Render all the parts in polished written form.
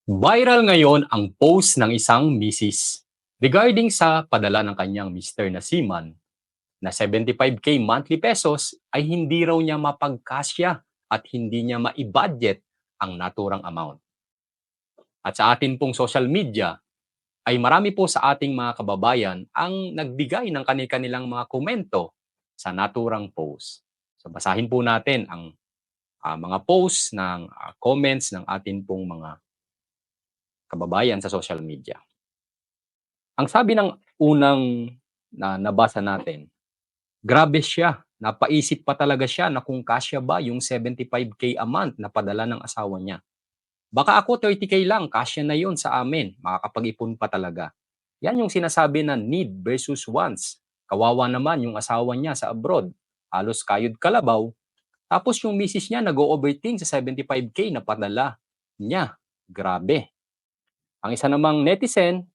Viral ngayon ang post ng isang misis regarding sa padala ng kanyang mister na seaman na 75K monthly pesos ay hindi raw niya mapagkasya at hindi niya ma-budget ang naturang amount. At sa atin pong social media ay marami po sa ating mga kababayan ang nagbigay ng kanilang mga komento sa naturang post. So basahin po natin ang mga posts ng comments ng atin pong mga kababayan sa social media. Ang sabi ng unang nabasa natin, grabe siya. Napaisip pa talaga siya na kung kasya ba yung 75K a month na padala ng asawa niya. Baka ako 30K lang, kasya na yun sa amin. Makakapag-ipon pa talaga. Yan yung sinasabi na need versus wants. Kawawa naman yung asawa niya sa abroad. Halos kayod kalabaw. Tapos yung misis niya nag-overthink sa 75K na padala niya. Grabe. Ang isa namang netizen,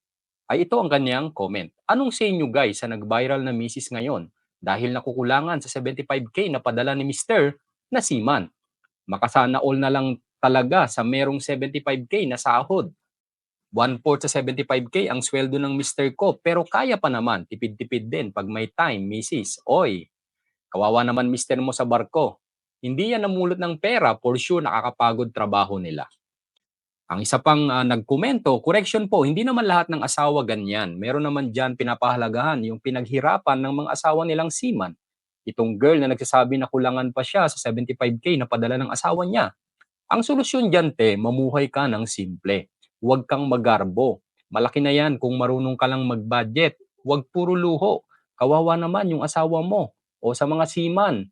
ay ito ang kanyang comment. Anong sa inyo guys sa nag-viral na misis ngayon dahil nakukulangan sa 75K na padala ni Mr. na seaman? Makasana all na lang talaga sa merong 75K na sahod. 1/4 sa 75K ang sweldo ng Mr. ko pero kaya pa naman, tipid-tipid din pag may time, misis. Oy, kawawa naman Mr. mo sa barko. Hindi yan namulot ng pera, for sure nakakapagod trabaho nila. Ang isa pang nagkomento, correction po, hindi naman lahat ng asawa ganyan. Meron naman dyan pinapahalagahan yung pinaghirapan ng mga asawa nilang seaman. Itong girl na nagsasabi na kulangan pa siya sa 75K na padala ng asawa niya. Ang solusyon dyan, te, mamuhay ka ng simple. Huwag kang magarbo. Malaki na yan kung marunong ka lang mag-budget. Huwag puro luho. Kawawa naman yung asawa mo. O sa mga seaman,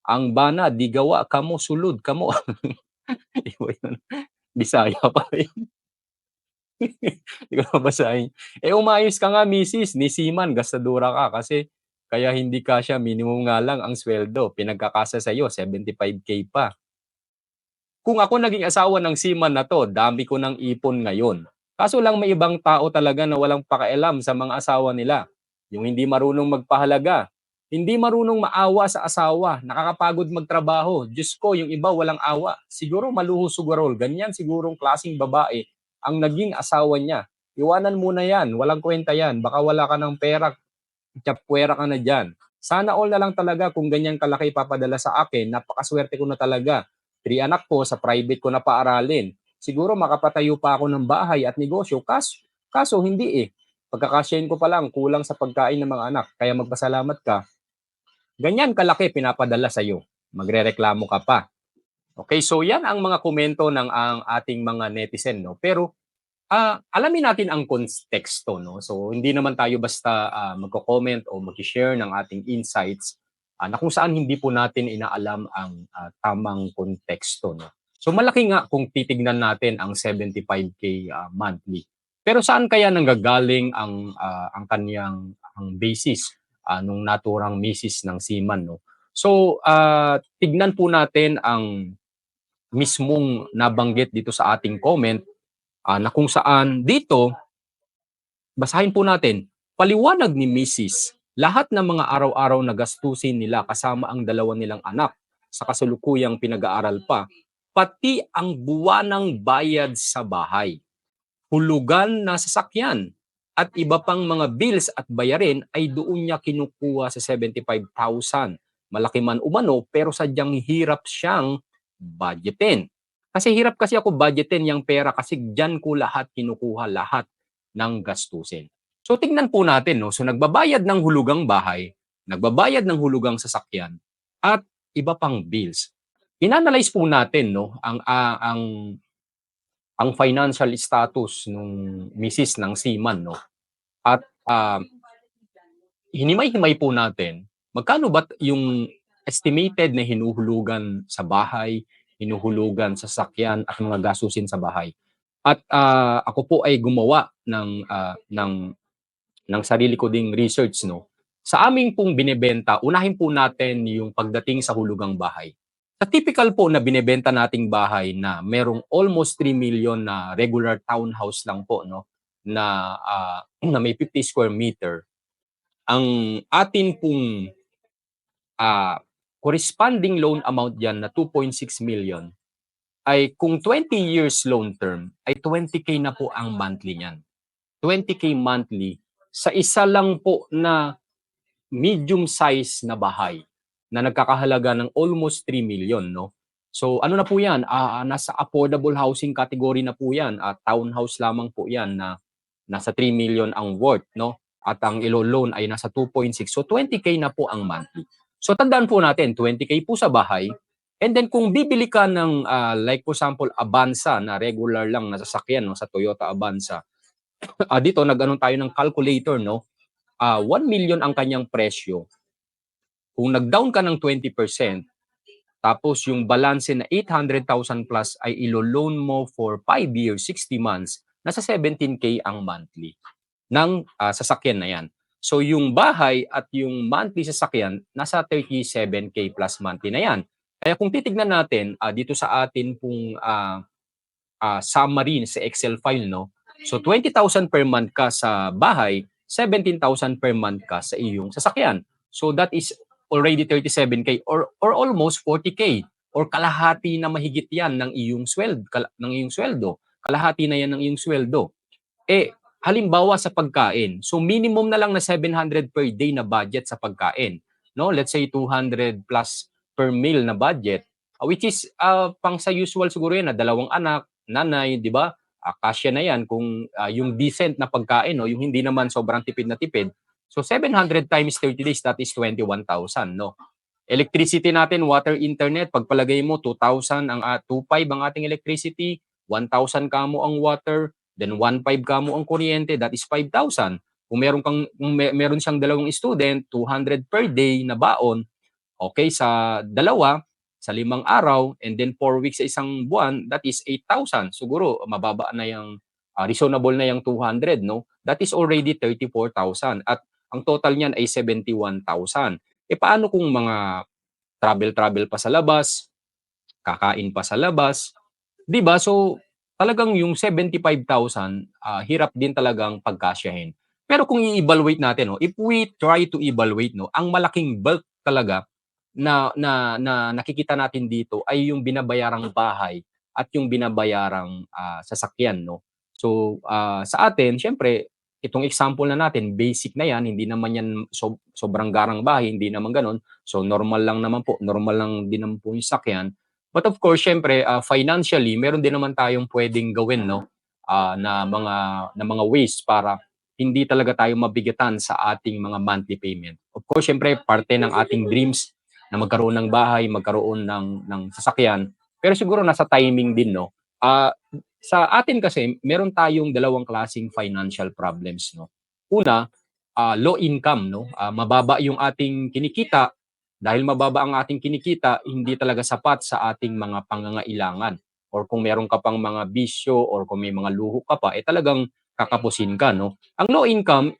ang bana, di gawa, kamo, sulod, kamo. Iba yun. Bisaya pa rin. Hindi ko babasahin. Eh, umayos ka nga misis, ni seaman gastadura ka kasi kaya hindi kasya, minimum nga lang ang sweldo, pinagkakasa sa'yo 75K pa. Kung ako naging asawa ng seaman na 'to, dami ko ng ipon ngayon. Kaso lang may ibang tao talaga na walang pakialam sa mga asawa nila. Yung hindi marunong magpahalaga, hindi marunong maawa sa asawa, nakakapagod magtrabaho. Diyos ko, yung iba walang awa. Siguro maluho-sugarol, ganyan sigurong klaseng babae ang naging asawa niya. Iwanan mo na yan, walang kwenta yan. Baka wala ka ng pera, tiyapwera ka na dyan. Sana all na lang talaga kung ganyan kalaki papadala sa akin, napakaswerte ko na talaga. 3 anak ko, sa private ko na paaralin. Siguro makapatayo pa ako ng bahay at negosyo, kaso hindi eh. Pagkakasyahin ko pa lang, kulang sa pagkain ng mga anak. Kaya magpasalamat ka. Ganyan kalaki pinapadala sa'yo. Magrereklamo ka pa. Okay, so yan ang mga komento ng ang ating mga netizen, no? Pero alamin natin ang konteksto, no? So, hindi naman tayo basta magko-comment o mag-share ng ating insights na kung saan hindi po natin inaalam ang tamang konteksto, no? So, malaki nga kung titignan natin ang 75K monthly. Pero saan kaya nanggagaling ang kaniyang ang basis nung naturang misis ng seaman, no? So, tignan po natin ang mismong nabanggit dito sa ating comment na kung saan dito, basahin po natin, paliwanag ni Mrs. Lahat ng mga araw-araw na gastusin nila kasama ang dalawa nilang anak sa kasalukuyang pinag-aaral pa, pati ang buwanang bayad sa bahay, hulugan na sasakyan, at iba pang mga bills at bayarin ay doon niya kinukuha sa 75,000. Malaki man umano pero sadyang hirap siyang budgetin. Kasi hirap kasi ako budgetin yung pera kasi diyan ko lahat kinukuha, lahat ng gastusin. So tingnan po natin, no? So nagbabayad ng hulugang bahay, nagbabayad ng hulugang sasakyan, at iba pang bills. Inanalyze po natin, no, ang financial status nung misis ng seaman, no? At hinimay-himay po natin, magkano ba yung estimated na hinuhulugan sa bahay, hinuhulugan sa sasakyan at mga gastusin sa bahay. At ako po ay gumawa ng sarili ko ding research, no. Sa aming pong binebenta, unahin po natin yung pagdating sa hulugang bahay. Sa typical po na binebenta nating bahay na merong almost 3 million na regular townhouse lang po, no, na may 50 square meter, ang atin pong corresponding loan amount diyan na 2.6 million ay kung 20 years loan term, ay 20K na po ang monthly niyan. 20K monthly sa isa lang po na medium size na bahay na nagkakahalaga ng almost 3 million, no? So ano na po 'yan, nasa affordable housing category na po 'yan, at townhouse lamang po 'yan na nasa 3 million ang worth, no? At ang ilo-loan ay nasa 2.6. So 20K na po ang monthly. So tandaan po natin, 20K po sa bahay. And then kung bibili ka ng like for example Avanza na regular lang na sasakyan, no, sa Toyota Avanza. Dito nag-ano tayo ng calculator, no? 1 million ang kanyang presyo. Kung nag-down ka ng 20%, tapos yung balanse na 800,000 plus ay ilo-loan mo for 5 years, 60 months, nasa 17K ang monthly ng sasakyan na yan. So yung bahay at yung monthly sasakyan, nasa 37K plus monthly na yan. Kaya kung titignan natin dito sa atin pong summary sa Excel file, no? So 20,000 per month ka sa bahay, 17,000 per month ka sa iyong sasakyan. So that is already 37K or almost 40K or kalahati na mahigit yan ng iyong sweldo. Kalahati na yan ng iyong sweldo. Halimbawa sa pagkain. So minimum na lang na 700 per day na budget sa pagkain. No, let's say 200 plus per meal na budget, which is pang sa usual siguro yan na 2 anak, nanay, 'di ba? Kasya na yan kung yung decent na pagkain, no, yung hindi naman sobrang tipid na tipid. So 700 times 30 days, that is 21,000, no. Electricity natin, water, internet, pagpalagay mo 2,000 ang 2,500 ang ating electricity, 1,000 kamo ang water, then 1,500 kamo ang kuryente, that is 5,000. Kung meron siyang 2 student, 200 per day na baon, okay, sa 2, sa 5 araw, and then 4 weeks sa isang buwan, that is 8,000. Siguro, mababa na yung, reasonable na yung 200, no? That is already 34,000. At ang total niyan ay 71,000. Paano kung mga travel pa sa labas, kakain pa sa labas, 'di ba? So, talagang yung 75,000, hirap din talagang pagkasyahin. Pero kung i-evaluate natin, no, if we try to evaluate, no, ang malaking bulk talaga na nakikita natin dito ay yung binabayarang bahay at yung binabayarang sasakyan, no. So, sa atin siyempre itong example na natin, basic na yan, hindi naman yan sobrang garang bahay, hindi naman gano'n. So normal lang naman po, normal lang din naman po yung sakyan. But of course, siyempre, financially, meron din naman tayong pwedeng gawin, no? Na mga ways para hindi talaga tayo mabigatan sa ating mga monthly payment. Of course, siyempre, parte ng ating dreams na magkaroon ng bahay, magkaroon ng sasakyan. Pero siguro nasa timing din, no? Sa atin kasi, meron tayong 2 klaseng financial problems, no? Una, low income, no? Mababa yung ating kinikita. Dahil mababa ang ating kinikita, hindi talaga sapat sa ating mga pangangailangan. Or kung meron ka pang mga bisyo or kung may mga luho ka pa, talagang kakapusin ka, no? Ang low income,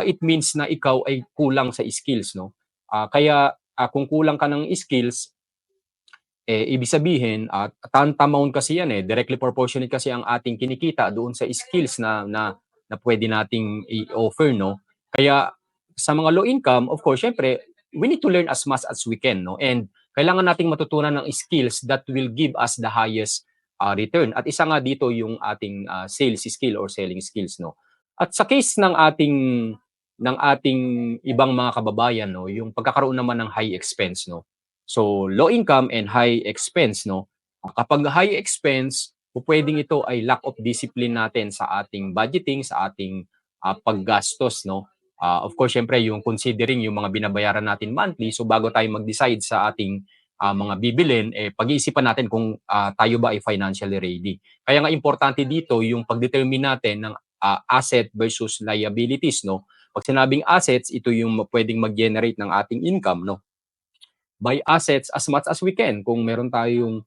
it means na ikaw ay kulang sa skills, no? Kaya kung kulang ka ng skills, ibig sabihin, tantamount kasi yan, directly proportionate kasi ang ating kinikita doon sa skills na pwede nating i-offer, no? Kaya sa mga low income, of course, syempre, we need to learn as much as we can, no? And kailangan nating matutunan ng skills that will give us the highest return. At isa nga dito yung ating sales skill or selling skills, no? At sa case ng ating ibang mga kababayan, no, yung pagkakaroon naman ng high expense, no? So, low income and high expense, no? Kapag high expense, pwedeng ito ay lack of discipline natin sa ating budgeting, sa ating paggastos, no? Of course, syempre, yung considering yung mga binabayaran natin monthly, so bago tayo mag-decide sa ating mga bibilin, pag-iisipan natin kung tayo ba ay financially ready. Kaya nga importante dito yung pag-determine natin ng asset versus liabilities, no? Pag sinabing assets, ito yung pwedeng mag-generate ng ating income, no? Buy assets as much as we can. Kung meron tayong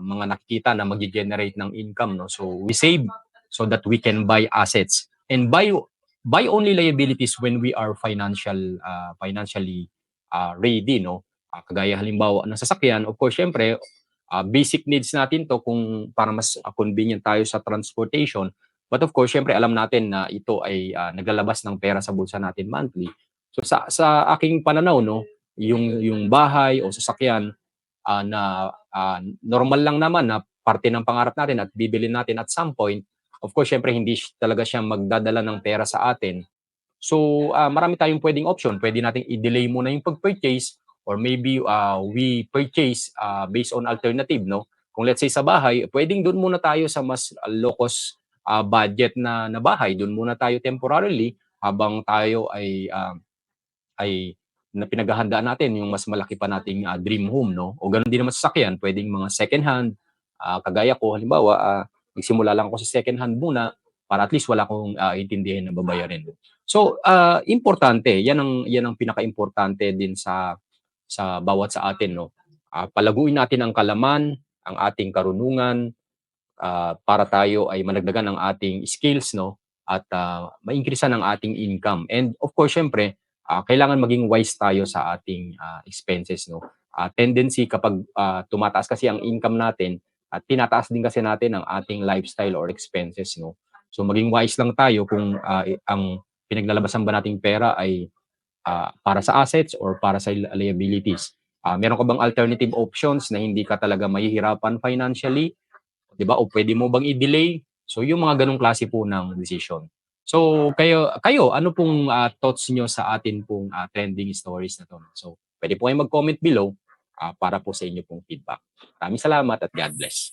mga nakikita na mag-generate ng income, no, so we save so that we can buy assets and buy only liabilities when we are financially ready, no. Kagaya halimbawa ng sasakyan, of course syempre basic needs natin to kung para mas convenient tayo sa transportation. But of course syempre alam natin na ito ay naglalabas ng pera sa bulsa natin monthly. So sa aking pananaw, no, yung bahay o sasakyan, normal lang naman na parte ng pangarap natin at bibilin natin at some point, of course, syempre hindi talaga siya magdadala ng pera sa atin. So, marami tayong pwedeng option. Pwede nating i-delay muna yung pag-purchase or maybe we purchase based on alternative, no? Kung let's say sa bahay, pwedeng doon muna tayo sa mas low cost budget na bahay. Doon muna tayo temporarily habang tayo ay na pinaghahandaan natin yung mas malaki pa nating dream home, no? O ganun din naman sa sasakyan, pwedeng mga second hand, kagaya ko, halimbawa, nagsimula lang ako sa second hand muna para at least wala akong intindihin na babayarin. So, importante, yan ang pinaka-importante din sa bawat sa atin, no? Palaguin natin ang kalaman, ang ating karunungan, para tayo ay managdagan ng ating skills, no? At ma-increasean ang ating income. And of course, syempre, kailangan maging wise tayo sa ating expenses, no? Tendency kapag tumataas kasi ang income natin at tinataas din kasi natin ang ating lifestyle or expenses, no? So maging wise lang tayo kung ang pinaglalabasan ba nating pera ay para sa assets or para sa liabilities. Meron ka bang alternative options na hindi ka talaga mahihirapan financially? 'Di ba? O pwede mo bang i-delay? So yung mga ganong klase po ng decision. So kayo ano pong thoughts niyo sa atin pong trending stories na 'to? So pwede po kayong mag-comment below para po sa inyo pong feedback. Maraming salamat at God bless.